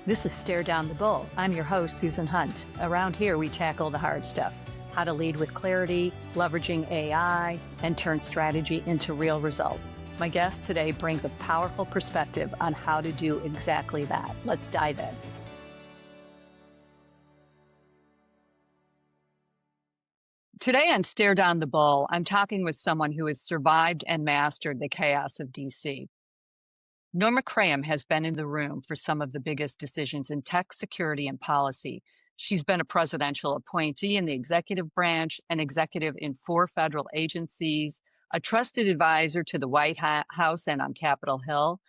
This is Stare Down the Bull. I'm your host, Susan Hunt. Around here, we tackle the hard stuff: how to lead with clarity, leveraging AI, and turn strategy into real results. My guest today brings a powerful perspective on how to do exactly that. Let's dive in. Today on Stare Down the Bull, I'm talking with someone who has survived and mastered the chaos of DC. Norma has been in the room for some of the biggest decisions in tech, security, and policy. She's been a presidential appointee in the executive branch, an executive in 4 federal agencies, a trusted advisor to the White House and on Capitol Hill,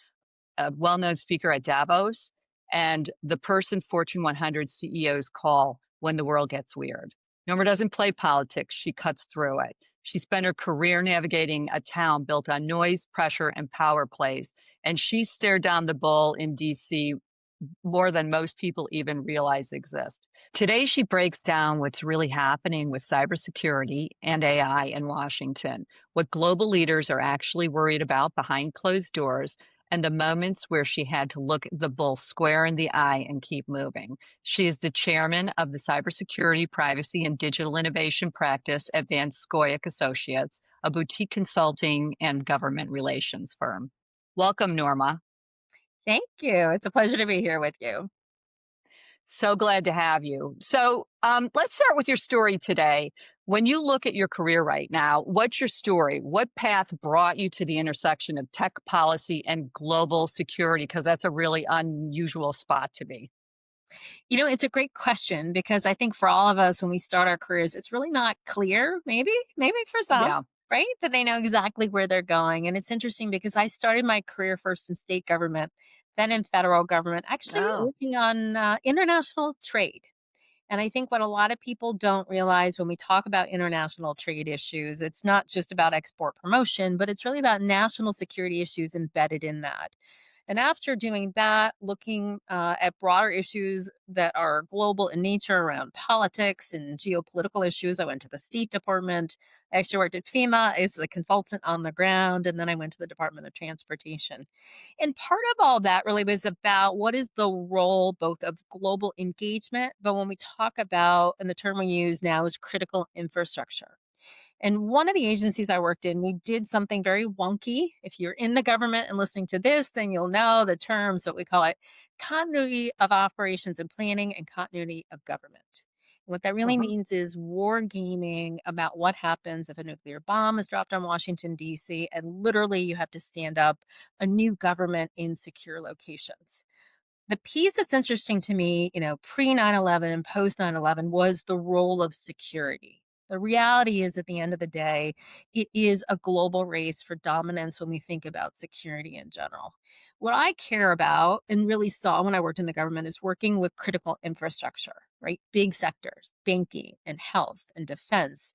a well-known speaker at Davos, and the person Fortune 100 CEOs call when the world gets weird. Norma doesn't play politics. She cuts through it. She spent her career navigating a town built on noise, pressure, and power plays, and she stared down the bull in DC more than most people even realize exist. Today, she breaks down what's really happening with cybersecurity and AI in Washington, what global leaders are actually worried about behind closed doors, and the moments where she had to look the bull square in the eye and keep moving. She is the chairman of the Cybersecurity, Privacy, and Digital Innovation Practice at Van Scoyoc Associates, a boutique consulting and government relations firm. Welcome, Norma. Thank you. It's a pleasure to be here with you. So glad to have you. So let's start with your story today. When you look at your career right now, what's your story? What path brought you to the intersection of tech policy and global security? Because that's a really unusual spot to be. It's a great question because I think for all of us, when we start our careers, it's really not clear, maybe for some, Yeah. right? That they know exactly where they're going. And it's interesting because I started my career first in state government, then in federal government, actually Oh, working on international trade. And I think what a lot of people don't realize when we talk about international trade issues, it's not just about export promotion, but it's really about national security issues embedded in that. And after doing that, looking at broader issues that are global in nature around politics and geopolitical issues, I went to the State Department. I actually worked at FEMA as a consultant on the ground, and then I went to the Department of Transportation. And part of all that really was about what is the role both of global engagement, but when we talk about, and the term we use now is critical infrastructure. And one of the agencies I worked in, we did something very wonky. If you're in the government and listening to this, then you'll know the terms, what we call it: continuity of operations and planning and continuity of government. And what that really uh-huh. means is war gaming about what happens if a nuclear bomb is dropped on Washington, D.C., and literally you have to stand up a new government in secure locations. The piece that's interesting to me, pre 9/11 and post 9/11 was the role of security. The reality is, at the end of the day, it is a global race for dominance when we think about security in general. What I care about and really saw when I worked in the government is working with critical infrastructure, right? Big sectors, banking and health and defense,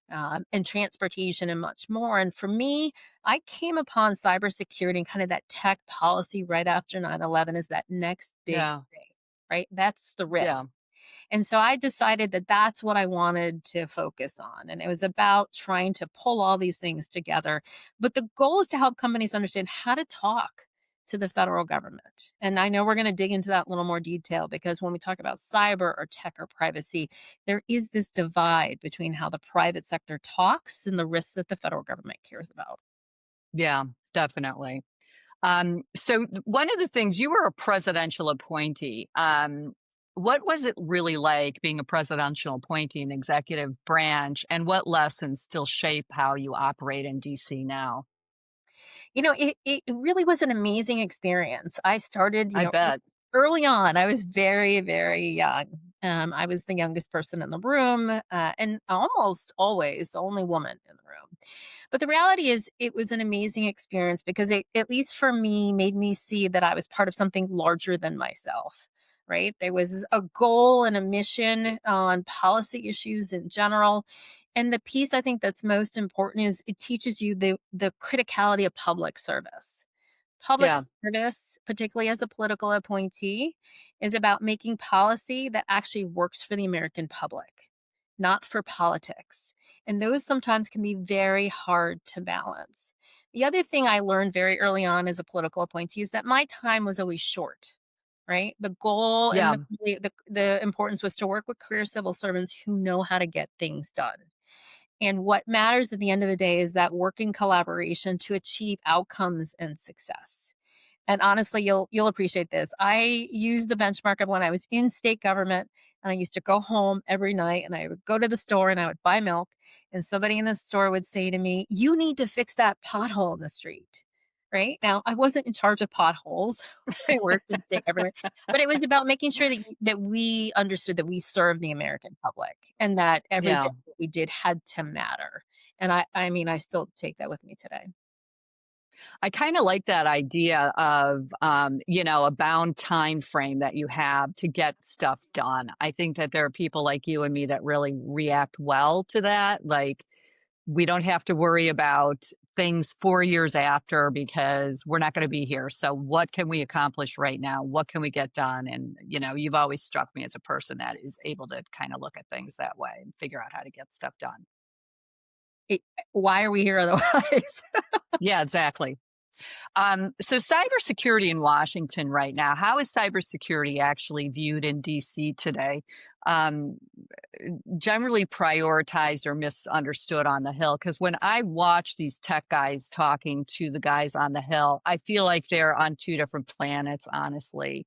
and transportation and much more. And for me, I came upon cybersecurity and kind of that tech policy right after 9/11 as that next big Yeah. thing, right? That's the Yeah. risk. And so I decided that that's what I wanted to focus on. And it was about trying to pull all these things together. But the goal is to help companies understand how to talk to the federal government. And I know we're going to dig into that in a little more detail because when we talk about cyber or tech or privacy, there is this divide between how the private sector talks and the risks that the federal government cares about. Yeah, definitely. So one of the things, you were a presidential appointee. What was it really like being a presidential appointee in executive branch, and what lessons still shape how you operate in DC now? It really was an amazing experience. I started, I bet. early on. I was very, very young. I was the youngest person in the room, and almost always the only woman in the room. But the reality is, it was an amazing experience because it, at least for me, made me see that I was part of something larger than myself. Right? There was a goal and a mission on policy issues in general. And the piece I think that's most important is it teaches you the criticality of public service. Public Yeah. service, particularly as a political appointee, is about making policy that actually works for the American public, not for politics. And those sometimes can be very hard to balance. The other thing I learned very early on as a political appointee is that my time was always short. right? The goal and Yeah. the importance was to work with career civil servants who know how to get things done. And what matters at the end of the day is that working collaboration to achieve outcomes and success. And honestly, you'll appreciate this. I used the benchmark of when I was in state government and I used to go home every night and I would go to the store and I would buy milk and somebody in the store would say to me, "You need to fix that pothole in the street." Right? Now, I wasn't in charge of potholes when I worked in state government, but it was about making sure that we understood that we serve the American public and that every day Yeah. that we did had to matter. And I mean, I still take that with me today. I kind of like that idea of, a bound time frame that you have to get stuff done. I think that there are people like you and me that really react well to that. Like, we don't have to worry about things 4 years after because we're not going to be here. So, what can we accomplish right now? What can we get done? And, you've always struck me as a person that is able to kind of look at things that way and figure out how to get stuff done. It, why are we here otherwise? Yeah, exactly. So cybersecurity in Washington right now, how is cybersecurity actually viewed in DC today? Um, Generally prioritized or misunderstood on the Hill? Because when I watch these tech guys talking to the guys on the Hill, I feel like they're on two different planets, honestly,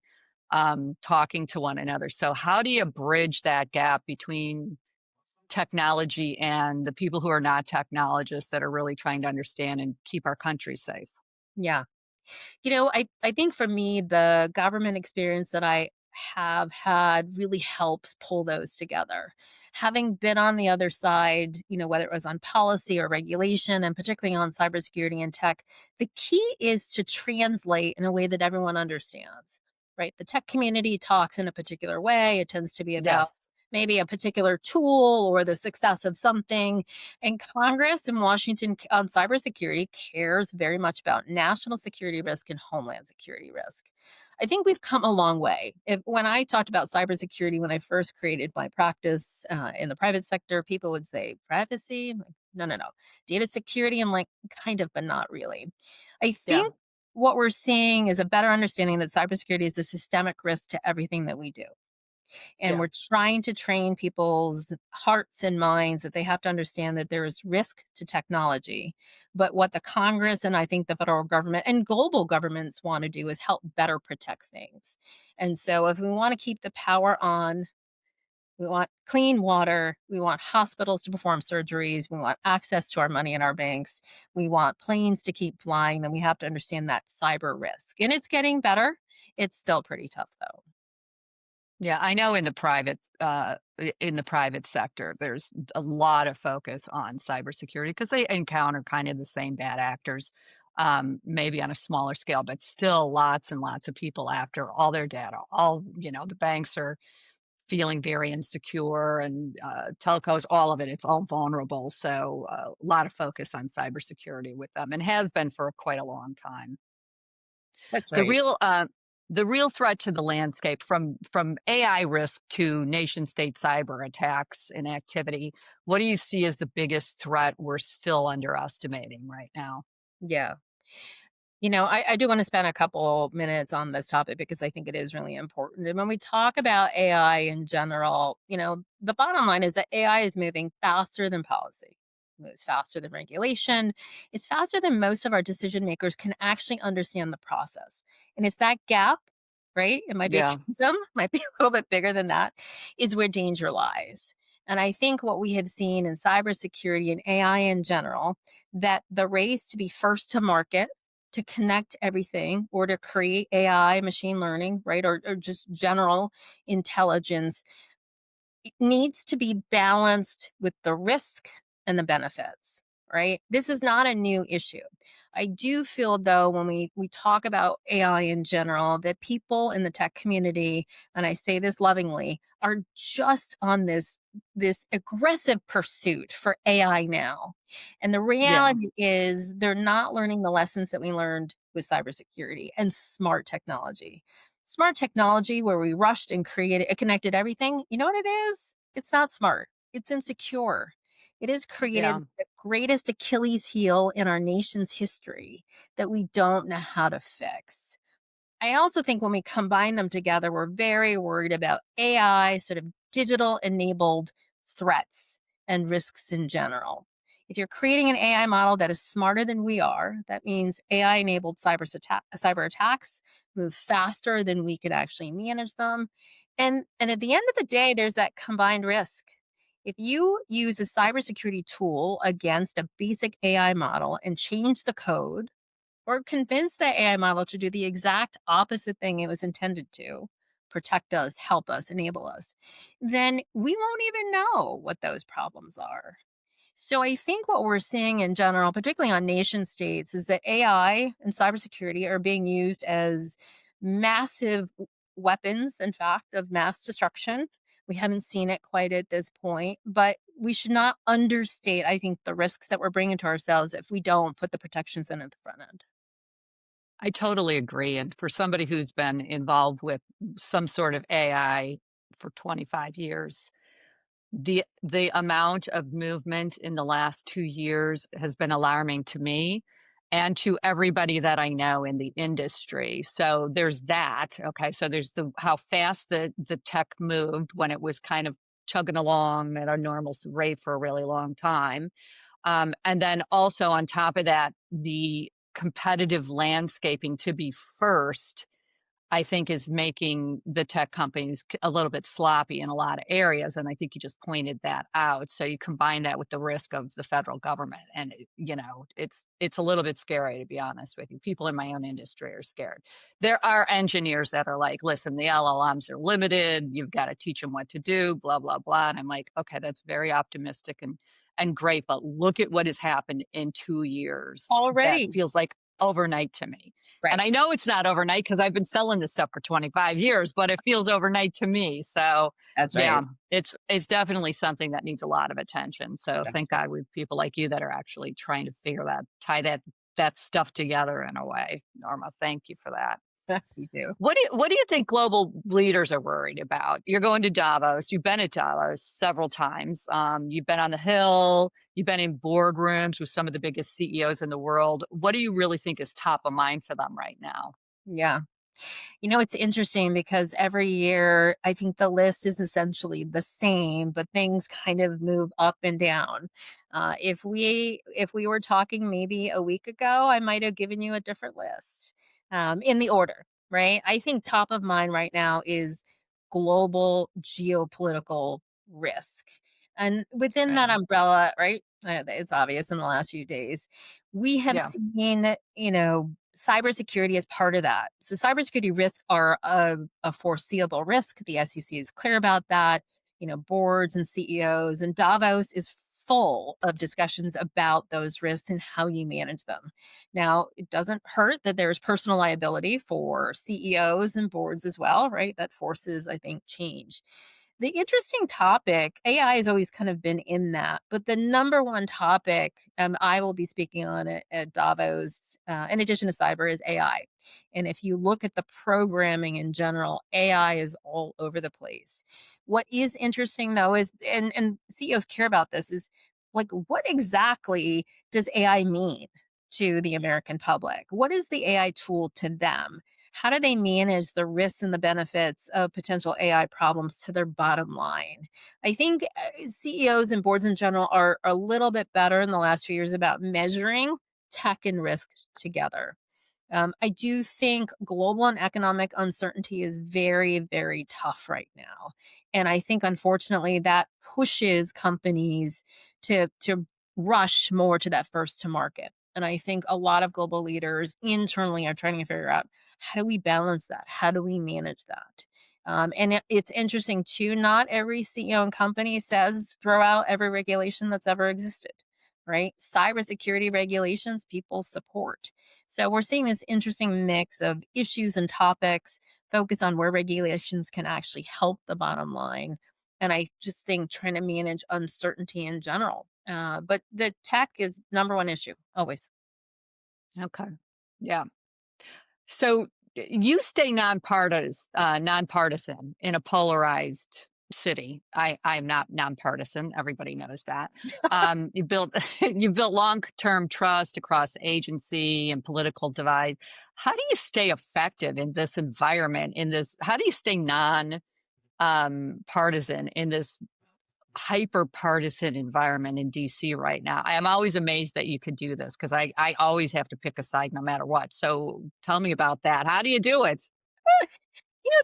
talking to one another. So how do you bridge that gap between technology and the people who are not technologists that are really trying to understand and keep our country safe? Yeah. I think for me, the government experience that I have had really helps pull those together. Having been on the other side, whether it was on policy or regulation, and particularly on cybersecurity and tech, the key is to translate in a way that everyone understands, right? The tech community talks in a particular way. It tends to be about Yes. maybe a particular tool or the success of something. And Congress in Washington on cybersecurity cares very much about national security risk and homeland security risk. I think we've come a long way. When I talked about cybersecurity when I first created my practice in the private sector, people would say privacy. I'm like, no, no, no. Data security. I'm like, kind of, but not really. I Yeah. think what we're seeing is a better understanding that cybersecurity is a systemic risk to everything that we do. And Yeah. we're trying to train people's hearts and minds that they have to understand that there is risk to technology. But what the Congress and I think the federal government and global governments want to do is help better protect things. And so if we want to keep the power on, we want clean water. We want hospitals to perform surgeries. We want access to our money in our banks. We want planes to keep flying. Then we have to understand that cyber risk. And it's getting better. It's still pretty tough, though. Yeah, I know in the private sector, there's a lot of focus on cybersecurity because they encounter kind of the same bad actors, maybe on a smaller scale, but still lots and lots of people after all their data. The banks are feeling very insecure and telcos, all of it, it's all vulnerable. So a lot of focus on cybersecurity with them and has been for quite a long time. That's The right. real the real threat to the landscape from AI risk to nation state cyber attacks and activity, what do you see as the biggest threat we're still underestimating right now? Yeah. I do want to spend a couple minutes on this topic because I think it is really important. And when we talk about AI in general, the bottom line is that AI is moving faster than policy, it moves faster than regulation. It's faster than most of our decision makers can actually understand the process. And it's that gap, right? It might be a Yeah, chasm, might be a little bit bigger than that, is where danger lies. And I think what we have seen in cybersecurity and AI in general, that the race to be first to market to connect everything or to create AI, machine learning, right? Or just general intelligence, it needs to be balanced with the risk and the benefits, right? This is not a new issue. I do feel though when we talk about AI in general that people in the tech community, and I say this lovingly, are just on this aggressive pursuit for AI now. And the yeah, reality is they're not learning the lessons that we learned with cybersecurity and smart technology. Smart technology where we rushed and created it connected everything. You know what it is? It's not smart. It's insecure. It has yeah. created the greatest Achilles heel in our nation's history that we don't know how to fix. I also think when we combine them together, we're very worried about AI, sort of digital enabled threats and risks in general. If you're creating an AI model that is smarter than we are, that means AI enabled cyber attacks move faster than we could actually manage them. And at the end of the day, there's that combined risk. If you use a cybersecurity tool against a basic AI model and change the code, or convince the AI model to do the exact opposite thing it was intended to protect us, help us, enable us, then we won't even know what those problems are. So I think what we're seeing in general, particularly on nation states, is that AI and cybersecurity are being used as massive weapons, in fact, of mass destruction. We haven't seen it quite at this point, but we should not understate, I think, the risks that we're bringing to ourselves if we don't put the protections in at the front end. I totally agree. And for somebody who's been involved with some sort of AI for 25 years, the amount of movement in the last 2 years has been alarming to me and to everybody that I know in the industry. So there's that. Okay. So there's the how fast the tech moved when it was kind of chugging along at a normal rate for a really long time. And then also on top of that, the competitive landscaping to be first, I think, is making the tech companies a little bit sloppy in a lot of areas. And I think you just pointed that out. So you combine that with the risk of the federal government, and it's a little bit scary, to be honest with you. People in my own industry are scared. There are engineers that are like, "Listen, the LLMs are limited. You've got to teach them what to do." Blah blah blah. And I'm like, "Okay, that's very optimistic and great, but look at what has happened in 2 years. That Already. feels like overnight to me." And Right. I know it's not overnight because I've been selling this stuff for 25 years, but it feels overnight to me. So, That's yeah, right. it's definitely something that needs a lot of attention. So, That's thank God we have people like you that are actually trying to figure that, tie that stuff together in a way. Norma, thank you for that. right. You do. What do you think global leaders are worried about? You're going to Davos. You've been at Davos several times. You've been on the Hill. You've been in boardrooms with some of the biggest CEOs in the world. What do you really think is top of mind for them right now? Yeah. It's interesting because every year I think the list is essentially the same, but things kind of move up and down. If we were talking maybe a week ago, I might have given you a different list in the order, right? I think top of mind right now is global geopolitical risk, and within that Right. umbrella, right? It's obvious in the last few days we have Yeah. seen, cybersecurity as part of that. So cybersecurity risks are a foreseeable risk. The SEC is clear about that. Boards and CEOs and Davos is full of discussions about those risks and how you manage them. Now, it doesn't hurt that there's personal liability for CEOs and boards as well, right? That forces, I think, change. The interesting topic, AI has always kind of been in that, but the number one topic I will be speaking on at Davos, in addition to cyber, is AI. And if you look at the programming in general, AI is all over the place. What is interesting though is, and CEOs care about this, is like, what exactly does AI mean to the American public? What is the AI tool to them? How do they manage the risks and the benefits of potential AI problems to their bottom line? I think CEOs and boards in general are a little bit better in the last few years about measuring tech and risk together. I do think global and economic uncertainty is very, very tough right now. And I think, unfortunately, that pushes companies to rush more to that first to market. And I think a lot of global leaders internally are trying to figure out, how do we balance that? How do we manage that? And it's interesting too, not every CEO and company says throw out every regulation that's ever existed, right? Cybersecurity regulations people support. So we're seeing this interesting mix of issues and topics, focus on where regulations can actually help the bottom line. And I just think trying to manage uncertainty in general. But the tech is number one issue, always. Okay. Yeah. So you stay nonpartisan in a polarized city. I'm not nonpartisan. Everybody knows that. You built you built long-term trust across agency and political divide. How do you stay effective in this environment? In this, how do you stay non partisan in this hyper partisan environment in DC right now? I am always amazed that you could do this because I always have to pick a side no matter what. So tell me about that. How do you do it?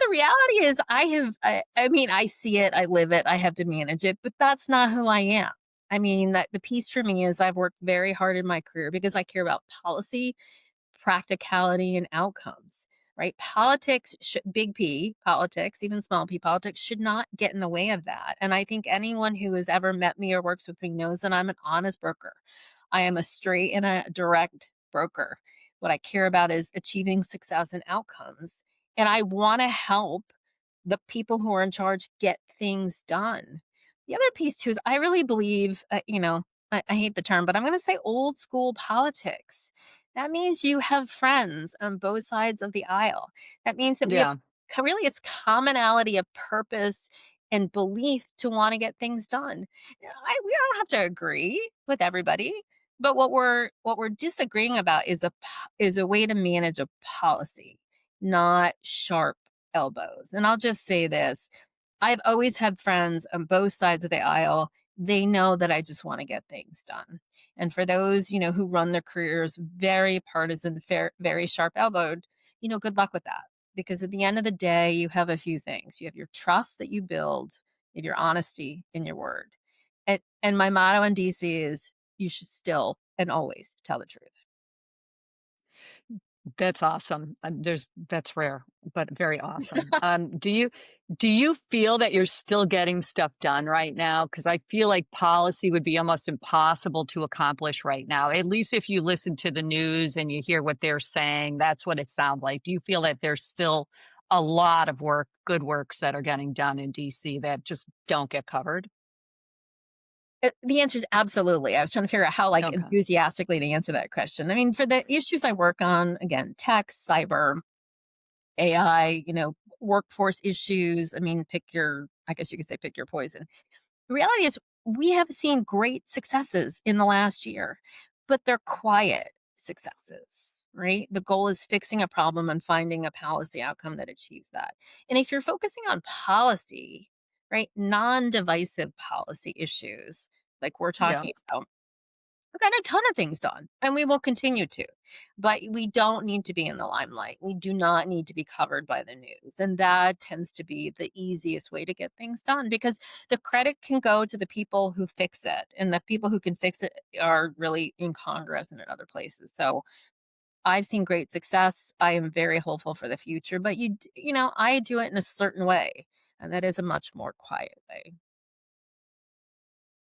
The reality is I mean, I see it, I live it, I have to manage it, but that's not who I am. I mean, that the piece for me is I've worked very hard in my career because I care about policy, practicality, and outcomes, right? Politics, big P politics, even small p politics, should not get in the way of that. And I think anyone who has ever met me or works with me knows that I'm an honest broker. I am a straight and a direct broker. What I care about is achieving success and outcomes. And I want to help the people who are in charge get things done. The other piece, too, is I really believe, I hate the term, but I'm going to say old school politics. That means you have friends on both sides of the aisle. That means that we have Yeah. really it's commonality of purpose and belief to want to get things done. We don't have to agree with everybody, but what we're disagreeing about is is a way to manage a policy, not sharp elbows. And I'll just say this, I've always had friends on both sides of the aisle. They know that I just want to get things done. And for those, who run their careers very partisan, fair, very sharp elbowed, good luck with that. Because at the end of the day, you have a few things. You have your trust that you build, you have your honesty in your word. And my motto in DC is you should still and always tell the truth. That's awesome. That's rare, but very awesome. Do you feel that you're still getting stuff done right now? Because I feel like policy would be almost impossible to accomplish right now. At least if you listen to the news and you hear what they're saying, that's what it sounds like. Do you feel that there's still a lot of work, good works that are getting done in DC that just don't get covered? The answer is absolutely. I was trying to figure out how, like, Okay. enthusiastically to answer that question. I mean, for the issues I work on, again, tech, cyber, AI, workforce issues. I mean, I guess you could say pick your poison. The reality is, we have seen great successes in the last year, but they're quiet successes, right? The goal is fixing a problem and finding a policy outcome that achieves that. And if you're focusing on policy, right, non divisive policy issues like we're Yeah. talking about, we've got a ton of things done and we will continue to. But we don't need to be in the limelight. We do not need to be covered by the news. And that tends to be the easiest way to get things done because the credit can go to the people who fix it. And the people who can fix it are really in Congress and in other places. So I've seen great success. I am very hopeful for the future, but I do it in a certain way. And that is a much more quiet way.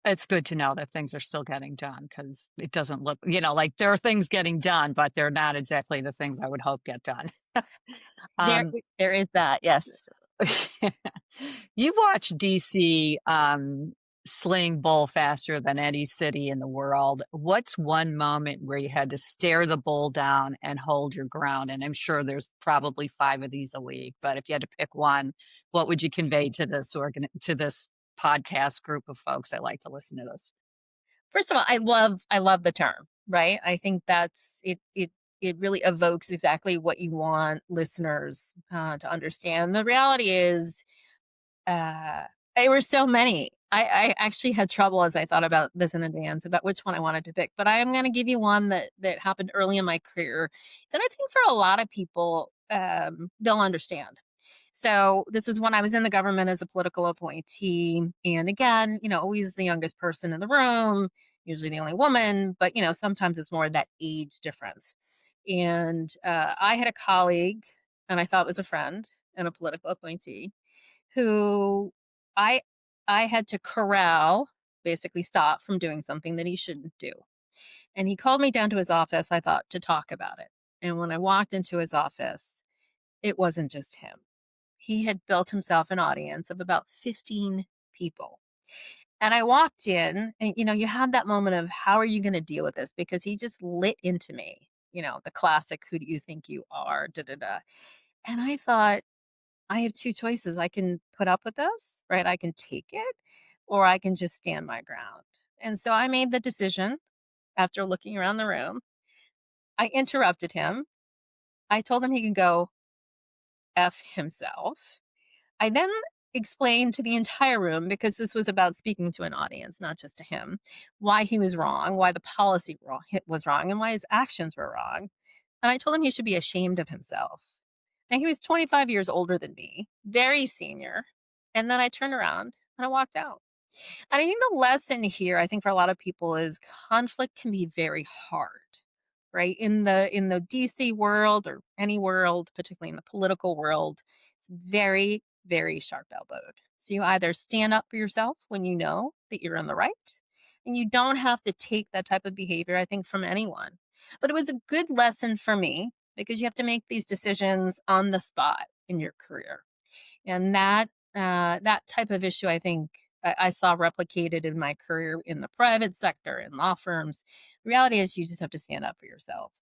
It's good to know that things are still getting done because it doesn't look, like there are things getting done, but they're not exactly the things I would hope get done. There, Um, there is that. Yes. you've watched DC sling bull faster than any city in the world. What's one moment where you had to stare the bull down and hold your ground? And I'm sure there's probably five of these a week, but if you had to pick one, what would you convey to this podcast group of folks that like to listen to this? First of all, I love the term, right? I think that's it really evokes exactly what you want listeners to understand. The reality is, uh, there were so many. I actually had trouble as I thought about this in advance about which one I wanted to pick, but I am going to give you one that happened early in my career that I think for a lot of people they'll understand. So this was when I was in the government as a political appointee. And again, always the youngest person in the room, usually the only woman, but sometimes it's more that age difference. And I had a colleague, and I thought was a friend and a political appointee, who I I had to corral, basically stop from doing something that he shouldn't do. And he called me down to his office, I thought, to talk about it. And when I walked into his office, it wasn't just him. He had built himself an audience of about 15 people. And I walked in, and you had that moment of how are you going to deal with this? Because he just lit into me, the classic, who do you think you are? Da da da. And I thought, I have two choices. I can put up with this, right? I can take it, or I can just stand my ground. And so I made the decision after looking around the room. I interrupted him. I told him he could go F himself. I then explained to the entire room, because this was about speaking to an audience, not just to him, why he was wrong, why the policy was wrong, and why his actions were wrong. And I told him he should be ashamed of himself. And he was 25 years older than me, very senior. And then I turned around and I walked out. And I think the lesson here, I think for a lot of people, is conflict can be very hard, right? In the DC world, or any world, particularly in the political world, it's very, very sharp elbowed. So you either stand up for yourself when you know that you're in the right, and you don't have to take that type of behavior, I think, from anyone. But it was a good lesson for me, because you have to make these decisions on the spot in your career. And that type of issue, I think, I saw replicated in my career in the private sector, in law firms. The reality is, you just have to stand up for yourself.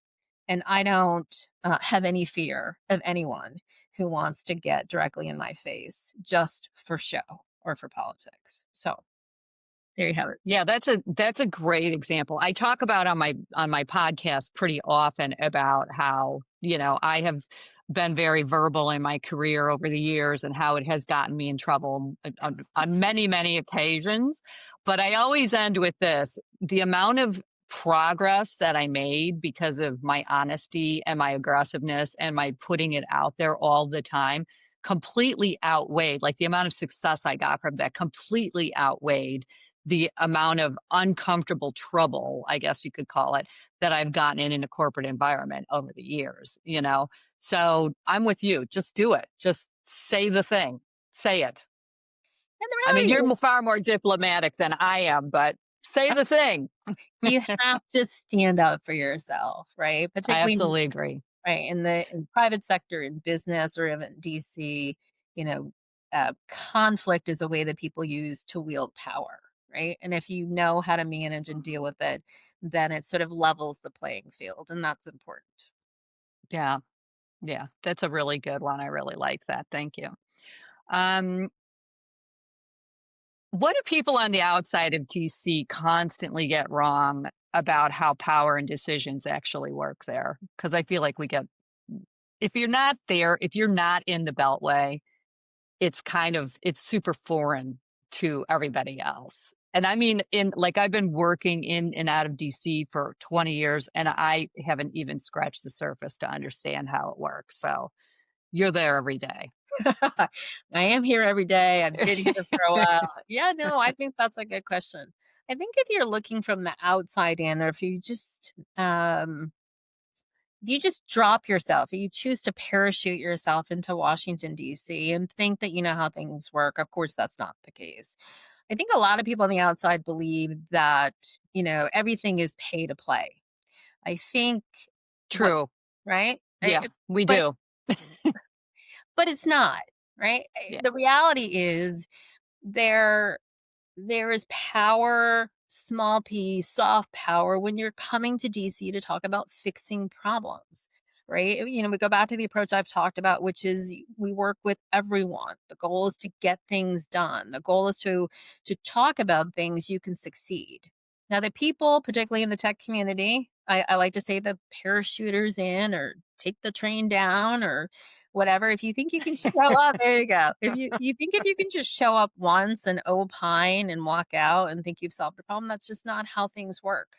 And I don't have any fear of anyone who wants to get directly in my face just for show or for politics. So there you have it. Yeah, that's a great example. I talk about on my podcast pretty often about how, I have been very verbal in my career over the years and how it has gotten me in trouble on many, many occasions. But I always end with this: the amount of progress that I made because of my honesty and my aggressiveness and my putting it out there all the time completely outweighed, like the amount of success I got from that completely outweighed the amount of uncomfortable trouble, I guess you could call it, that I've gotten in a corporate environment over the years. So I'm with you. Just do it. Just say the thing. Say it. And the I mean, reality you're is, far more diplomatic than I am, but say the thing. you have to stand up for yourself, right? I Particularly, absolutely agree. right, in private sector, in business, or even DC, you know, conflict is a way that people use to wield power, right? And if you know how to manage and deal with it, then it sort of levels the playing field, and that's important. Yeah. Yeah. That's a really good one. I really like that. Thank you. Um, what do people on the outside of DC constantly get wrong about how power and decisions actually work there? Because I feel like if you're not there, if you're not in the Beltway, it's super foreign to everybody else. And I mean, I've been working in and out of DC for 20 years, and I haven't even scratched the surface to understand how it works. So you're there every day. I am here every day. I've been here for a while. Yeah, no, I think that's a good question. I think if you're looking from the outside in, or if you just drop yourself, if you choose to parachute yourself into Washington, D.C., and think that you know how things work, of course, that's not the case. I think a lot of people on the outside believe that, everything is pay to play. I think what, True. right? Yeah, we But, do. but it's not, right? Yeah. The reality is, there there is power, small p, soft power, when you're coming to DC to talk about fixing problems, right? We go back to the approach I've talked about, which is we work with everyone. The goal is to get things done. The goal is to talk about things you can succeed. Now, the people, particularly in the tech community, I like to say the parachuters in, or take the train down, or whatever. If you think you can show up, there you go. If you think if you can just show up once and opine and walk out and think you've solved the problem, that's just not how things work.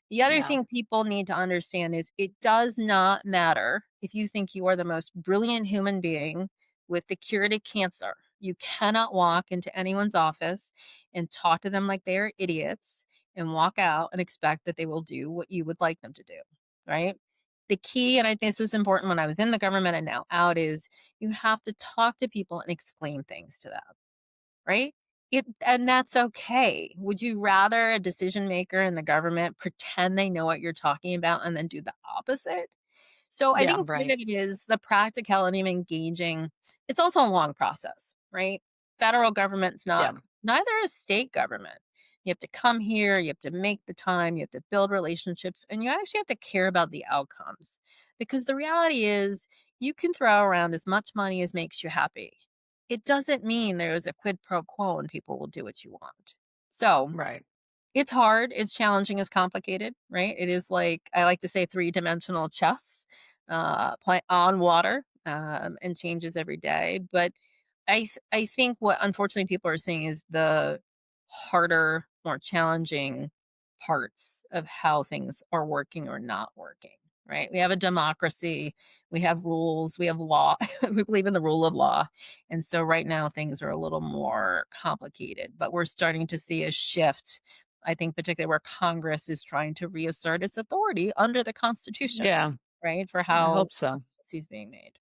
The other Yeah. thing people need to understand is, it does not matter if you think you are the most brilliant human being with the cure to cancer. You cannot walk into anyone's office and talk to them like they are idiots, and walk out and expect that they will do what you would like them to do, right? The key, and I think this was important when I was in the government and now out, is you have to talk to people and explain things to them, right? And that's okay. Would you rather a decision maker in the government pretend they know what you're talking about and then do the opposite? So I Yeah. think part Right. of it is the practicality of engaging. It's also a long process, right? Federal government's Yeah. not, neither is state government. You have to come here, you have to make the time, you have to build relationships, and you actually have to care about the outcomes. Because the reality is, you can throw around as much money as makes you happy. It doesn't mean there is a quid pro quo and people will do what you want. So, Right. it's hard, it's challenging, it's complicated, right? It is like I like to say three-dimensional chess, play on water, and changes every day. But I think what unfortunately people are seeing is the harder, more challenging parts of how things are working or not working, right? We have a democracy, we have rules, we have law. We believe in the rule of law. And so right now things are a little more complicated, but we're starting to see a shift. I think particularly where Congress is trying to reassert its authority under the Constitution, Yeah. right? For I how hope so. policy is being made.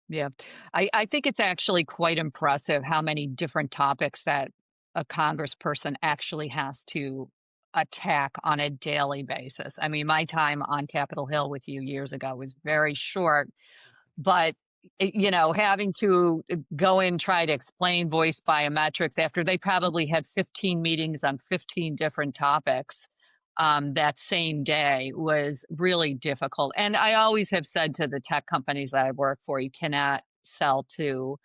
Yeah. I think it's actually quite impressive how many different topics that a congressperson actually has to attack on a daily basis. I mean, my time on Capitol Hill with you years ago was very short, but having to go in, try to explain voice biometrics after they probably had 15 meetings on 15 different topics that same day was really difficult. And I always have said to the tech companies that I work for, you cannot sell to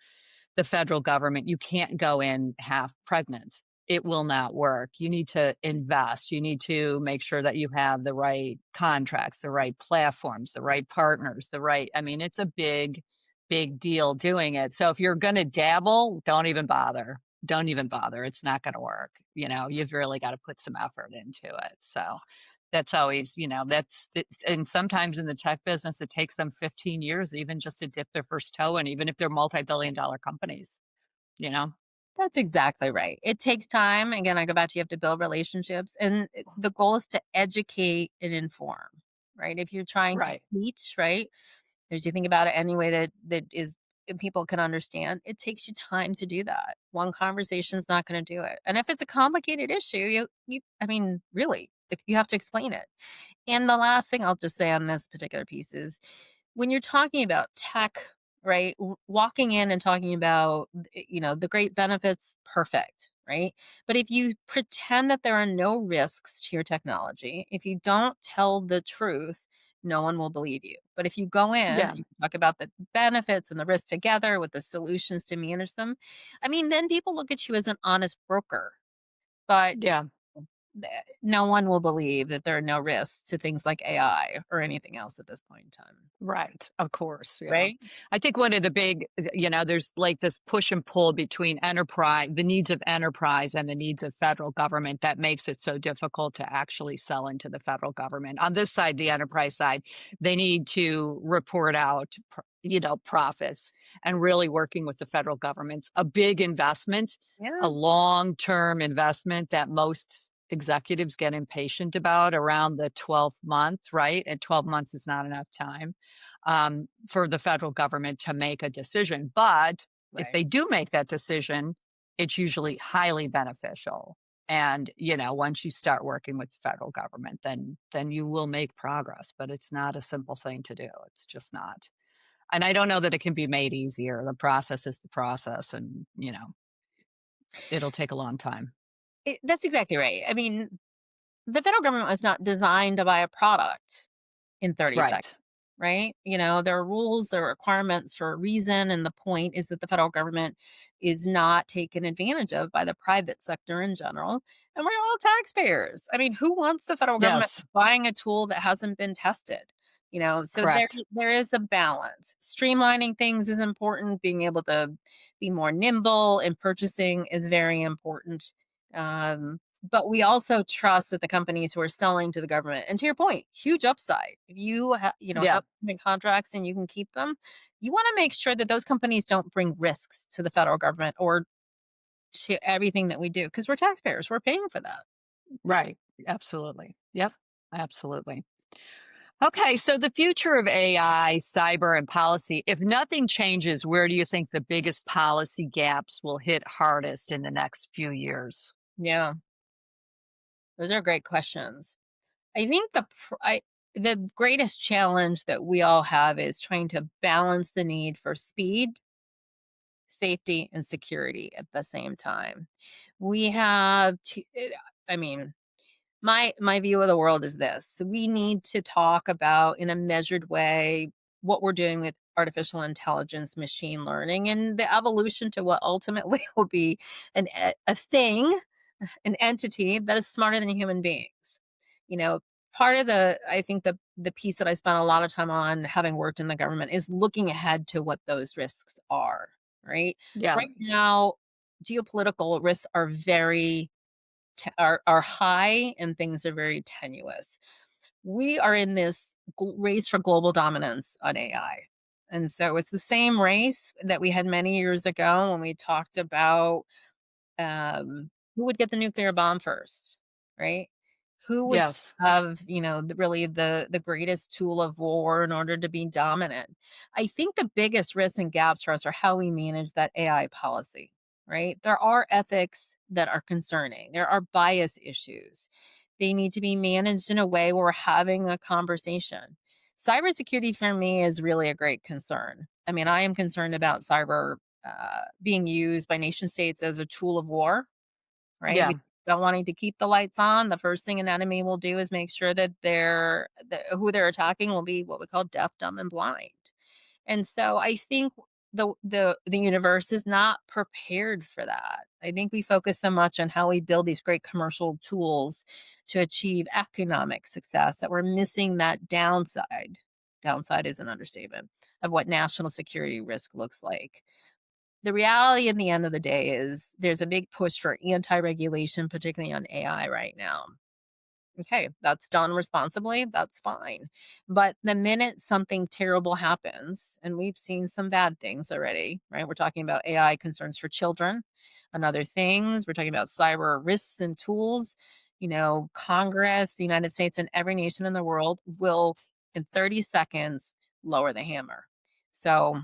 the federal government. You can't go in half pregnant. It will not work. You need to invest. You need to make sure that you have the right contracts, the right platforms, the right partners, I mean, it's a big, big deal doing it. So if you're going to dabble, don't even bother. Don't even bother. It's not going to work. You've really got to put some effort into it. So that's always, and sometimes in the tech business, it takes them 15 years even just to dip their first toe in, even if they're multi-billion-dollar companies, you know? That's exactly right. It takes time. Again, I go back to you have to build relationships, and the goal is to educate and inform, right? If you're trying to Right. teach, right, as you think about it any way that is people can understand, it takes you time to do that. One conversation is not going to do it. And if it's a complicated issue, I mean, really, like, you have to explain it. And the last thing I'll just say on this particular piece is when you're talking about tech, right? Walking in and talking about, the great benefits, perfect, right? But if you pretend that there are no risks to your technology, if you don't tell the truth, no one will believe you. But if you go in, Yeah. you talk about the benefits and the risks together with the solutions to manage them, I mean, then people look at you as an honest broker. But Yeah. no one will believe that there are no risks to things like AI or anything else at this point in time, Right. Of course. Yeah. right? I think one of the big, there's like this push and pull between the needs of enterprise and the needs of federal government that makes it so difficult to actually sell into the federal government. On this side, the enterprise side, they need to report out, profits, and really working with the federal government's a big investment, a Yeah. long-term investment that most executives get impatient about around the 12th month, right? And 12 months is not enough time for the federal government to make a decision. But if Right. they do make that decision, it's usually highly beneficial. And once you start working with the federal government, then you will make progress. But it's not a simple thing to do. It's just not. And I don't know that it can be made easier. The process is the process, and it'll take a long time. That's exactly right. I mean, the federal government was not designed to buy a product in 30 seconds, Right. right? There are rules, there are requirements for a reason. And the point is that the federal government is not taken advantage of by the private sector in general. And we're all taxpayers. I mean, who wants the federal government Yes. buying a tool that hasn't been tested? So Correct. there is a balance. Streamlining things is important. Being able to be more nimble in purchasing is very important. But we also trust that the companies who are selling to the government, and to your point, huge upside. If you Yeah. have contracts and you can keep them, you want to make sure that those companies don't bring risks to the federal government or to everything that we do because we're taxpayers. We're paying for that. Right. Absolutely. Yep. Absolutely. Okay, so the future of AI, cyber, and policy, if nothing changes, where do you think the biggest policy gaps will hit hardest in the next few years? Yeah, those are great questions. I think the greatest challenge that we all have is trying to balance the need for speed safety, and security at the same time. We have to, I mean, my view of the world is this. We need to talk about in a measured way what we're doing with artificial intelligence, machine learning, and the evolution to what ultimately will be a thing, an entity that is smarter than human beings. You know, part of I think the piece that I spent a lot of time on having worked in the government is looking ahead to what those risks are, right? Yeah. Right now, geopolitical risks are very are high and things are very tenuous. We are in this race for global dominance on AI. And so it's the same race that we had many years ago when we talked about who would get the nuclear bomb first, right? Who would Yes. have, really the greatest tool of war in order to be dominant? I think the biggest risks and gaps for us are how we manage that AI policy, right? There are ethics that are concerning. There are bias issues. They need to be managed in a way where we're having a conversation. Cybersecurity for me is really a great concern. I mean, I am concerned about cyber being used by nation states as a tool of war, right? Yeah. We don't wanting to keep the lights on. The first thing an enemy will do is make sure that who they're attacking will be what we call deaf, dumb, and blind. And so I think the universe is not prepared for that. I think we focus so much on how we build these great commercial tools to achieve economic success that we're missing that downside. Downside is an understatement of what national security risk looks like. The reality in the end of the day is there's a big push for anti-regulation, particularly on AI right now. Okay, that's done responsibly, that's fine. But the minute something terrible happens, and we've seen some bad things already, right? We're talking about AI concerns for children and other things. We're talking about cyber risks and tools. Congress, the United States, and every nation in the world will, in 30 seconds, lower the hammer. So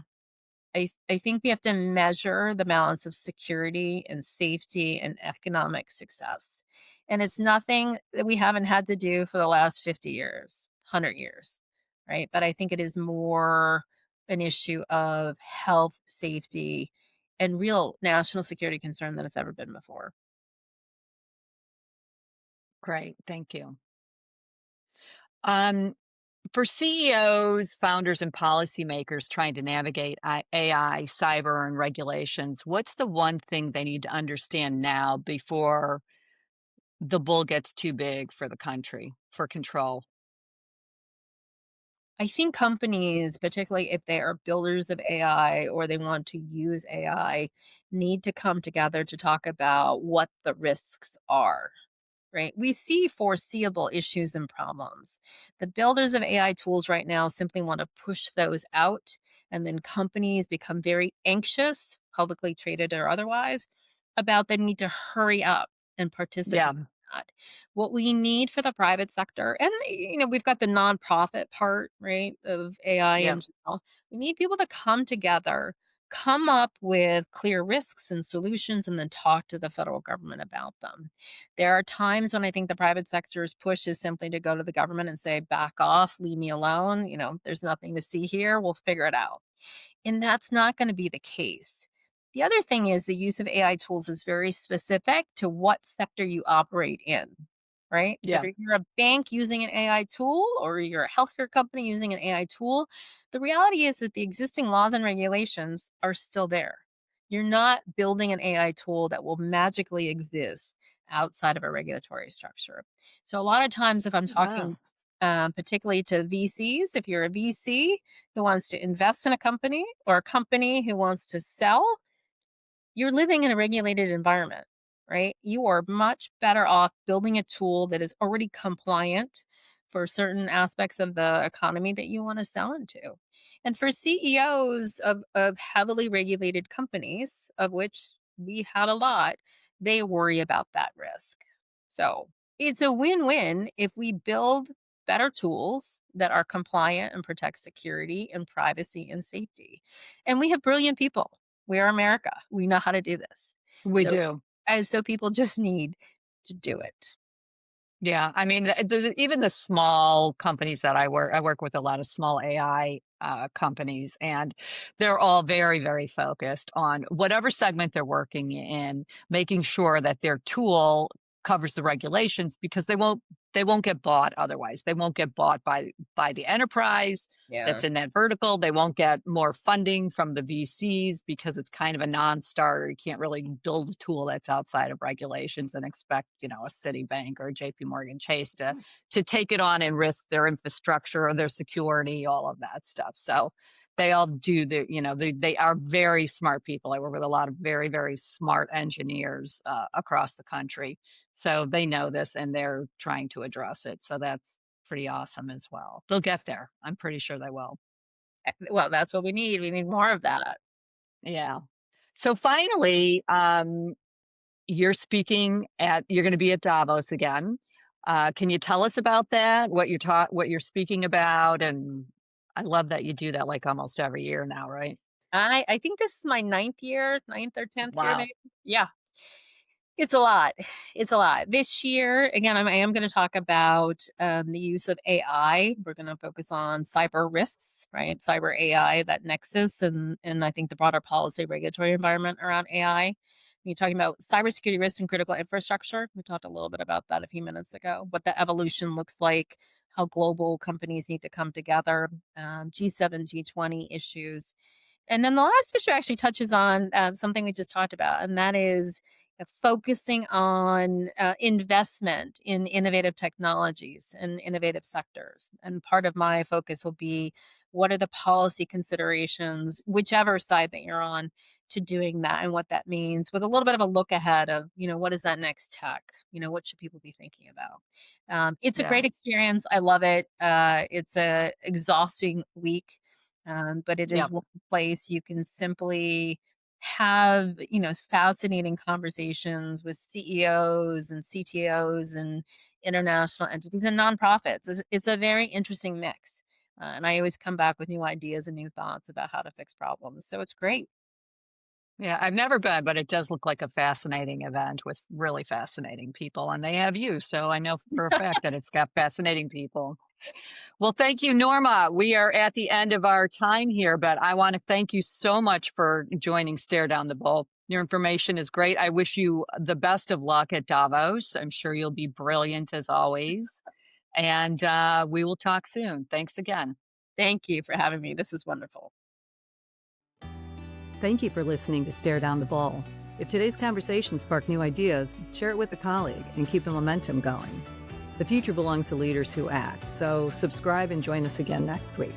I think we have to measure the balance of security and safety and economic success. And it's nothing that we haven't had to do for the last 50 years, 100 years, right? But I think it is more an issue of health, safety, and real national security concern than it's ever been before. Great. Thank you. Um, for CEOs, founders, and policymakers trying to navigate AI, cyber, and regulations, what's the one thing they need to understand now before the bull gets too big for the country for control? I think companies, particularly if they are builders of AI or they want to use AI, need to come together to talk about what the risks are. Right. We see foreseeable issues and problems. The builders of AI tools right now simply want to push those out, and then companies become very anxious, publicly traded or otherwise, about the need to hurry up and participate Yeah. in that. What we need for the private sector, and we've got the nonprofit part, right, of AI Yeah. in general. We need people to come together, come up with clear risks and solutions, and then talk to the federal government about them. There are times when I think the private sector's push is simply to go to the government and say, back off, leave me alone. There's nothing to see here. We'll figure it out. And that's not going to be the case. The other thing is the use of AI tools is very specific to what sector you operate in, right? So if Yeah. you're a bank using an AI tool or you're a healthcare company using an AI tool, the reality is that the existing laws and regulations are still there. You're not building an AI tool that will magically exist outside of a regulatory structure. So a lot of times, if I'm talking Wow. particularly to VCs, if you're a VC who wants to invest in a company or a company who wants to sell, you're living in a regulated environment, right? You are much better off building a tool that is already compliant for certain aspects of the economy that you want to sell into. And for CEOs of heavily regulated companies, of which we have a lot, they worry about that risk. So it's a win win if we build better tools that are compliant and protect security and privacy and safety. And we have brilliant people. We are America. We know how to do this. We So do. and so people just need to do it. Yeah, I mean, even the small companies that I work with a lot of small AI companies, and they're all very, very focused on whatever segment they're working in, making sure that their tool covers the regulations because they won't get bought otherwise. They won't get bought by the enterprise Yeah. that's in that vertical. They won't get more funding from the VCs because it's kind of a non-starter. You can't really build a tool that's outside of regulations and expect, a Citibank or a JP Morgan Chase to take it on and risk their infrastructure or their security, all of that stuff. So they all do they are very smart people. I work with a lot of very, very smart engineers across the country. So they know this and they're trying to address it. So that's pretty awesome as well. They'll get there. I'm pretty sure they will. Well, that's what we need. We need more of that. Yeah. So finally, you're going to be at Davos again. Can you tell us about that? What you're speaking about? And I love that you do that like almost every year now, right? I think this is my ninth or 10th year, Wow. maybe. Yeah. It's a lot. It's a lot. This year, again, I am going to talk about the use of AI. We're going to focus on cyber risks, right? Cyber AI, that nexus, and I think the broader policy regulatory environment around AI. You're talking about cybersecurity risks and critical infrastructure. We talked a little bit about that a few minutes ago. What the evolution looks like, how global companies need to come together, G7, G20 issues, and then the last issue actually touches on something we just talked about, and that is focusing on investment in innovative technologies and innovative sectors. And part of my focus will be what are the policy considerations, whichever side that you're on, to doing that and what that means, with a little bit of a look ahead of, what is that next tech? What should people be thinking about? It's a Yeah. great experience. I love it. It's a exhausting week, but it Yeah. is one place you can simply have, fascinating conversations with CEOs and CTOs and international entities and nonprofits. It's a very interesting mix. And I always come back with new ideas and new thoughts about how to fix problems. So it's great. Yeah. I've never been, but it does look like a fascinating event with really fascinating people. And they have you. So I know for a fact that it's got fascinating people. Well, thank you, Norma. We are at the end of our time here, but I want to thank you so much for joining Stare Down the Bowl. Your information is great. I wish you the best of luck at Davos. I'm sure you'll be brilliant as always. And we will talk soon. Thanks again. Thank you for having me. This was wonderful. Thank you for listening to Stare Down the Bowl. If today's conversation sparked new ideas, share it with a colleague and keep the momentum going. The future belongs to leaders who act, so subscribe and join us again next week.